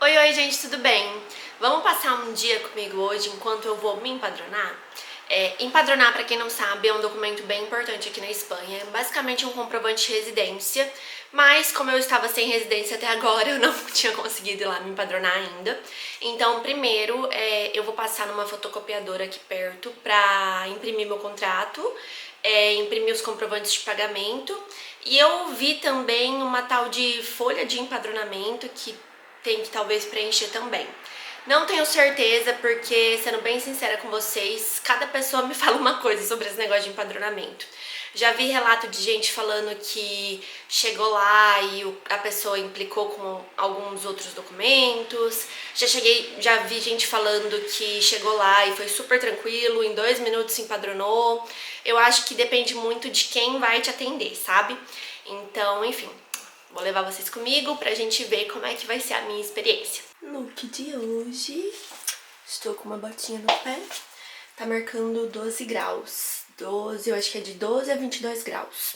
Oi, gente, tudo bem? Vamos passar um dia comigo hoje enquanto eu vou me empadronar? Empadronar, para quem não sabe, é um documento bem importante aqui na Espanha. É basicamente um comprovante de residência, mas como eu estava sem residência até agora, eu não tinha conseguido ir lá me empadronar ainda. Então, primeiro, eu vou passar numa fotocopiadora aqui perto para imprimir meu contrato, imprimir os comprovantes de pagamento. E eu vi também uma tal de folha de empadronamento que tem que talvez preencher também. Não tenho certeza, porque, sendo bem sincera com vocês, cada pessoa me fala uma coisa sobre esse negócio de empadronamento. Já vi relato de gente falando que chegou lá e a pessoa implicou com alguns outros documentos. Já vi gente falando que chegou lá e foi super tranquilo, em 2 minutos se empadronou. Eu acho que depende muito de quem vai te atender, sabe? Então, enfim, vou levar vocês comigo pra gente ver como é que vai ser a minha experiência. Look de hoje, estou com uma botinha no pé, tá marcando 12 graus, 12, eu acho que é de 12 a 22 graus.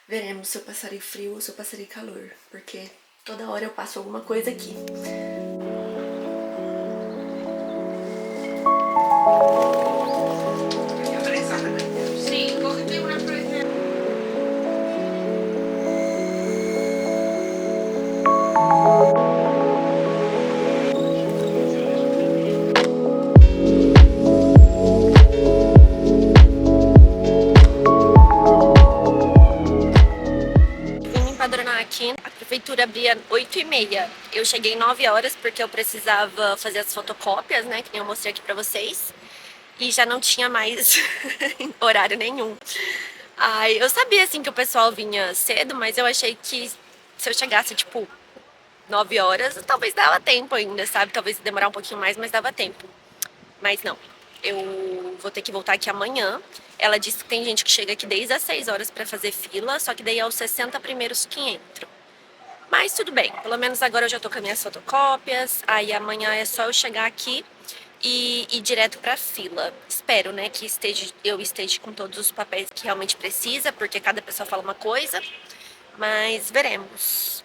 Veremos se eu passarei frio ou se eu passarei calor, porque toda hora eu passo alguma coisa aqui. Aqui, a prefeitura abria 8h30. Eu cheguei 9 horas porque eu precisava fazer as fotocópias, né, que nem eu mostrei aqui pra vocês. E já não tinha mais horário nenhum. Ai, eu sabia, assim, que o pessoal vinha cedo, mas eu achei que se eu chegasse, tipo, 9 horas, talvez dava tempo ainda, sabe? Talvez demorar um pouquinho mais, mas dava tempo. Mas não, eu vou ter que voltar aqui amanhã. Ela disse que tem gente que chega aqui desde as 6 horas pra fazer fila, só que daí é os 60 primeiros que entram. Mas tudo bem, pelo menos agora eu já tô com as minhas fotocópias, aí amanhã é só eu chegar aqui e ir direto pra fila. Espero, né, que eu esteja com todos os papéis que realmente precisa, porque cada pessoa fala uma coisa, mas veremos.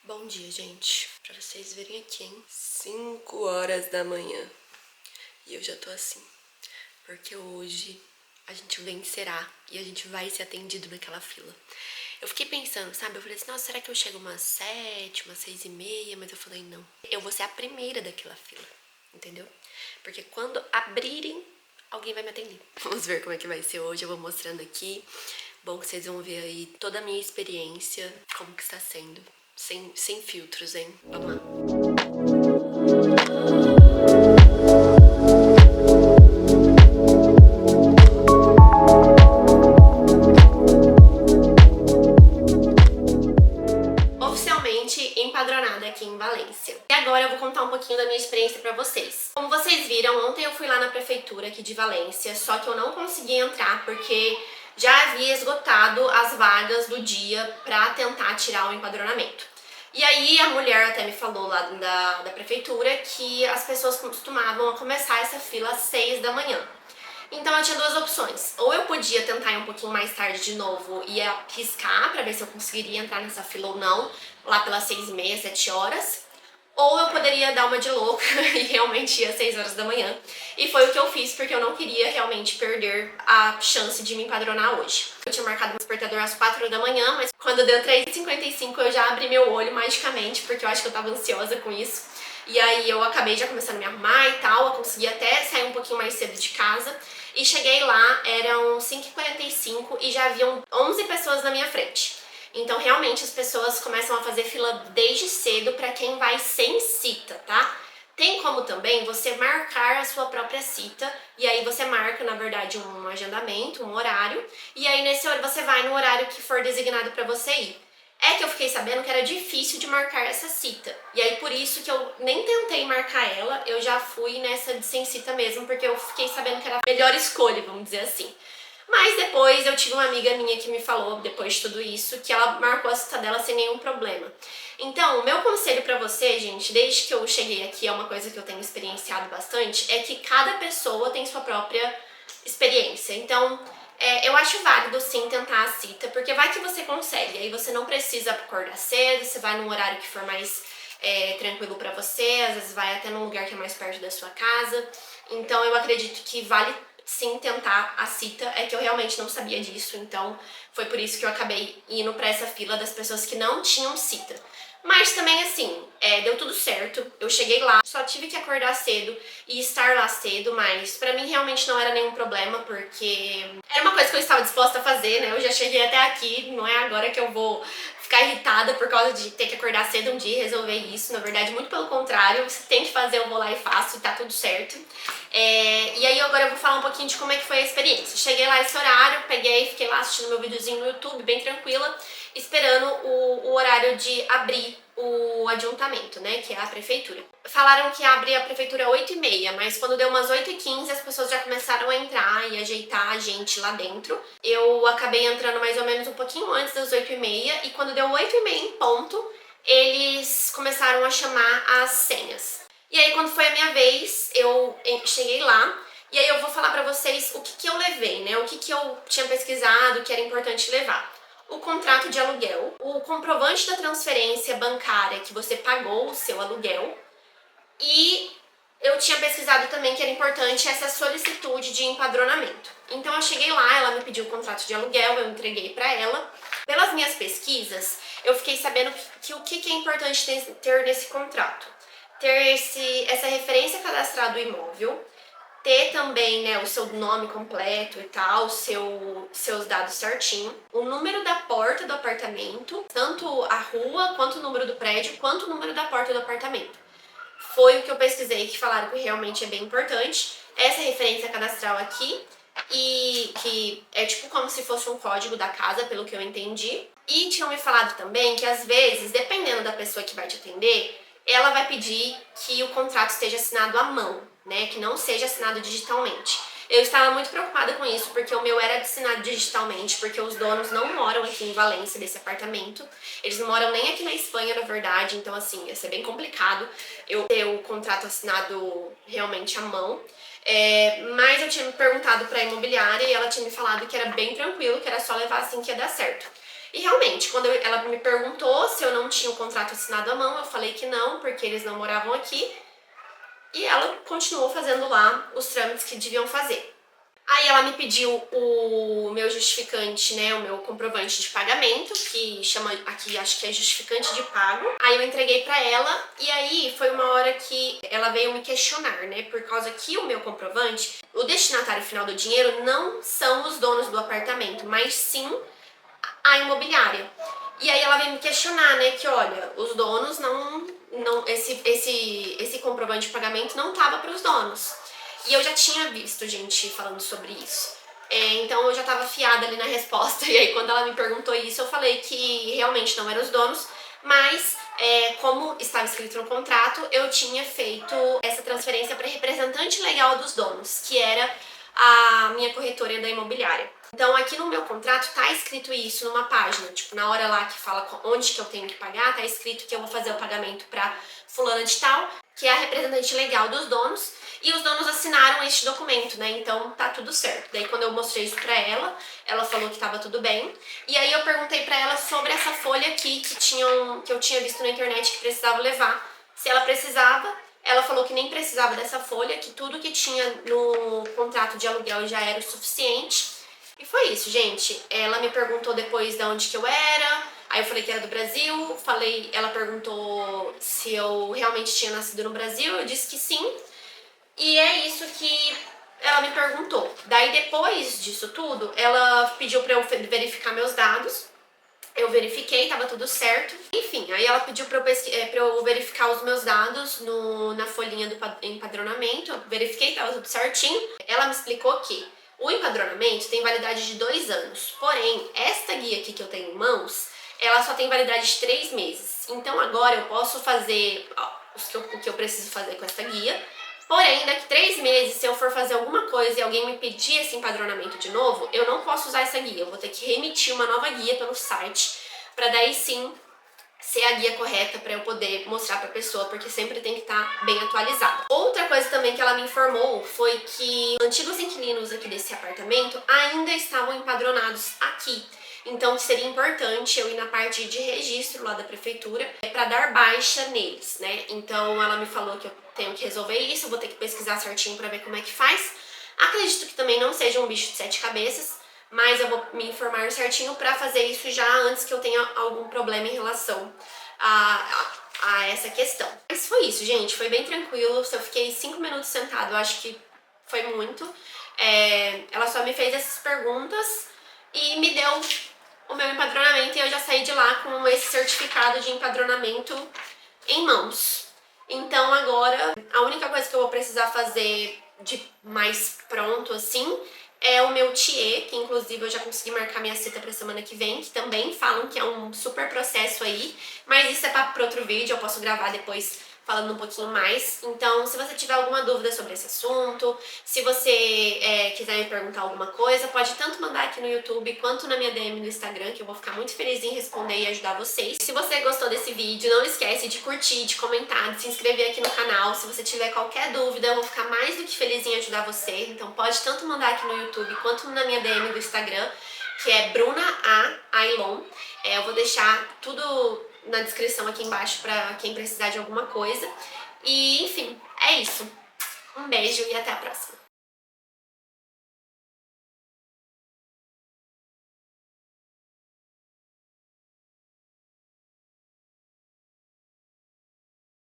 Bom dia, gente. Pra vocês verem aqui, hein? 5 horas da manhã. E eu já tô assim, porque hoje a gente vencerá e a gente vai ser atendido naquela fila. Eu fiquei pensando, sabe? Eu falei assim, nossa, será que eu chego umas 7, umas 6h30? Mas eu falei, não. Eu vou ser a primeira daquela fila, entendeu? Porque quando abrirem, alguém vai me atender. Vamos ver como é que vai ser hoje, eu vou mostrando aqui. Bom que vocês vão ver aí toda a minha experiência, como que está sendo. Sem filtros, hein? Vamos lá. Empadronada aqui em Valência. E agora eu vou contar um pouquinho da minha experiência pra vocês. Como vocês viram, ontem eu fui lá na prefeitura aqui de Valência, só que eu não consegui entrar porque já havia esgotado as vagas do dia pra tentar tirar o empadronamento. E aí a mulher até me falou lá da prefeitura que as pessoas costumavam começar essa fila às 6 da manhã. Então eu tinha duas opções. Ou eu podia tentar ir um pouquinho mais tarde de novo e arriscar pra ver se eu conseguiria entrar nessa fila ou não, lá pelas 6h30, 7 horas. Ou eu poderia dar uma de louca e realmente ir às 6 horas da manhã. E foi o que eu fiz, porque eu não queria realmente perder a chance de me empadronar hoje. Eu tinha marcado um despertador às 4 da manhã, mas quando deu 3h55 eu já abri meu olho magicamente, porque eu acho que eu tava ansiosa com isso. E aí eu acabei já começando a me arrumar e tal, eu consegui até sair um pouquinho mais cedo de casa. E cheguei lá, eram 5h45 e já haviam 11 pessoas na minha frente. Então realmente as pessoas começam a fazer fila desde cedo para quem vai sem cita, tá? Tem como também você marcar a sua própria cita, e aí você marca, na verdade, um agendamento, um horário, e aí nesse horário você vai no horário que for designado para você ir. É que eu fiquei sabendo que era difícil de marcar essa cita. E aí por isso que eu nem tentei marcar ela, eu já fui nessa de sem cita mesmo, porque eu fiquei sabendo que era a melhor escolha, vamos dizer assim. Mas depois eu tive uma amiga minha que me falou, depois de tudo isso, que ela marcou a cita dela sem nenhum problema. Então, o meu conselho pra você, gente, desde que eu cheguei aqui, é uma coisa que eu tenho experienciado bastante, é que cada pessoa tem sua própria experiência. Então, eu acho válido sim tentar a cita, porque vai que você consegue, aí você não precisa acordar cedo, você vai num horário que for mais tranquilo pra você, às vezes vai até num lugar que é mais perto da sua casa. Então eu acredito que vale sim tentar a cita, é que eu realmente não sabia disso, então foi por isso que eu acabei indo pra essa fila das pessoas que não tinham cita. Mas também assim, deu tudo certo, eu cheguei lá, só tive que acordar cedo e estar lá cedo, mas pra mim realmente não era nenhum problema, porque era uma coisa que eu estava disposta a fazer, né? Eu já cheguei até aqui, não é agora que eu vou ficar irritada por causa de ter que acordar cedo um dia e resolver isso. Na verdade, muito pelo contrário, você tem que fazer, eu vou lá e faço e tá tudo certo. E aí agora eu vou falar um pouquinho de como é que foi a experiência. Cheguei lá esse horário, peguei, fiquei lá assistindo meu videozinho no YouTube, bem tranquila, esperando o horário de abrir o adiantamento, né, que é a prefeitura. Falaram que abre a prefeitura 8h30, mas quando deu umas 8h15 as pessoas já começaram a entrar e ajeitar a gente lá dentro. Eu acabei entrando mais ou menos um pouquinho antes das 8h30 e quando deu 8h30 em ponto, eles começaram a chamar as senhas. E aí quando foi a minha vez, eu cheguei lá e aí eu vou falar pra vocês o que eu levei, né, o que eu tinha pesquisado que era importante levar. O contrato de aluguel, o comprovante da transferência bancária que você pagou o seu aluguel e eu tinha pesquisado também que era importante essa solicitude de empadronamento. Então eu cheguei lá, ela me pediu o contrato de aluguel, eu entreguei para ela. Pelas minhas pesquisas, eu fiquei sabendo que o que é importante ter nesse contrato. Ter essa referência cadastral do imóvel, ter também, né, o seu nome completo e tal, seus dados certinho, o número da porta do apartamento, tanto a rua, quanto o número do prédio, quanto o número da porta do apartamento. Foi o que eu pesquisei, que falaram que realmente é bem importante. Essa referência cadastral aqui, e que é tipo como se fosse um código da casa, pelo que eu entendi. E tinham me falado também que às vezes, dependendo da pessoa que vai te atender, ela vai pedir que o contrato esteja assinado à mão, né? Que não seja assinado digitalmente. Eu estava muito preocupada com isso, porque o meu era assinado digitalmente, porque os donos não moram aqui em Valência, desse apartamento. Eles não moram nem aqui na Espanha, na verdade, então assim, ia ser bem complicado eu ter o contrato assinado realmente à mão. Mas eu tinha me perguntado pra imobiliária e ela tinha me falado que era bem tranquilo, que era só levar assim que ia dar certo. E realmente, quando ela me perguntou se eu não tinha o contrato assinado à mão, eu falei que não, porque eles não moravam aqui. E ela continuou fazendo lá os trâmites que deviam fazer. Aí ela me pediu o meu justificante, né, o meu comprovante de pagamento, que chama aqui, acho que é justificante de pago. Aí eu entreguei pra ela e aí foi uma hora que ela veio me questionar, né, por causa que o meu comprovante, o destinatário final do dinheiro não são os donos do apartamento, mas sim a imobiliária. E aí ela veio me questionar, né, que olha, os donos esse comprovante de pagamento não tava para os donos. E eu já tinha visto gente falando sobre isso. Então eu já tava fiada ali na resposta. E aí quando ela me perguntou isso, eu falei que realmente não eram os donos, mas como estava escrito no contrato, eu tinha feito essa transferência para representante legal dos donos, que era a minha corretora da imobiliária. Então aqui no meu contrato tá escrito isso numa página, tipo na hora lá que fala onde que eu tenho que pagar, tá escrito que eu vou fazer o pagamento pra fulana de tal, que é a representante legal dos donos, e os donos assinaram este documento, né, então tá tudo certo. Daí quando eu mostrei isso pra ela falou que tava tudo bem, e aí eu perguntei pra ela sobre essa folha aqui que eu tinha visto na internet que precisava levar, se ela precisava. Ela falou que nem precisava dessa folha, que tudo que tinha no contrato de aluguel já era o suficiente. E foi isso, gente. Ela me perguntou depois de onde que eu era, aí eu falei que era do Brasil, ela perguntou se eu realmente tinha nascido no Brasil, eu disse que sim. E é isso que ela me perguntou. Daí depois disso tudo, ela pediu pra eu verificar meus dados. Eu verifiquei, tava tudo certo. Enfim, aí ela pediu pra eu verificar os meus dados na folhinha do empadronamento. Eu verifiquei, tava tudo certinho. Ela me explicou que o empadronamento tem validade de 2 anos. Porém, esta guia aqui que eu tenho em mãos, ela só tem validade de 3 meses. Então agora eu posso fazer o que eu preciso fazer com essa guia. Porém, daqui 3 meses, se eu for fazer alguma coisa e alguém me pedir esse empadronamento de novo, eu não posso usar essa guia. Eu vou ter que remitir uma nova guia pelo site, para daí sim ser a guia correta para eu poder mostrar para a pessoa, porque sempre tem que estar bem atualizada. Outra coisa também que ela me informou foi que antigos inquilinos aqui desse apartamento ainda estavam empadronados aqui. então seria importante eu ir na parte de registro lá da prefeitura para dar baixa neles, né? Então ela me falou que eu tenho que resolver isso, eu vou ter que pesquisar certinho para ver como é que faz. Acredito que também não seja um bicho de 7 cabeças, mas eu vou me informar certinho para fazer isso já antes que eu tenha algum problema em relação a essa questão. Mas foi isso, gente, foi bem tranquilo. Se eu fiquei 5 minutos sentado, eu acho que foi muito. Ela só me fez essas perguntas e me deu o meu empadronamento e eu já saí de lá com esse certificado de empadronamento em mãos. Então agora a única coisa que eu vou precisar fazer de mais pronto assim é o meu TIE, que inclusive eu já consegui marcar minha cita pra semana que vem, que também falam que é um super processo aí, mas isso é para outro vídeo, eu posso gravar depois falando um pouquinho mais. Então, se você tiver alguma dúvida sobre esse assunto, se você quiser me perguntar alguma coisa, pode tanto mandar aqui no YouTube quanto na minha DM no Instagram, que eu vou ficar muito feliz em responder e ajudar vocês. Se você gostou desse vídeo, não esquece de curtir, de comentar, de se inscrever aqui no canal. Se você tiver qualquer dúvida, eu vou ficar mais do que feliz em ajudar você. Então pode tanto mandar aqui no YouTube quanto na minha DM do Instagram, que é Bruna A. Ailon. Eu vou deixar tudo na descrição aqui embaixo pra quem precisar de alguma coisa. E, enfim, é isso. Um beijo e até a próxima.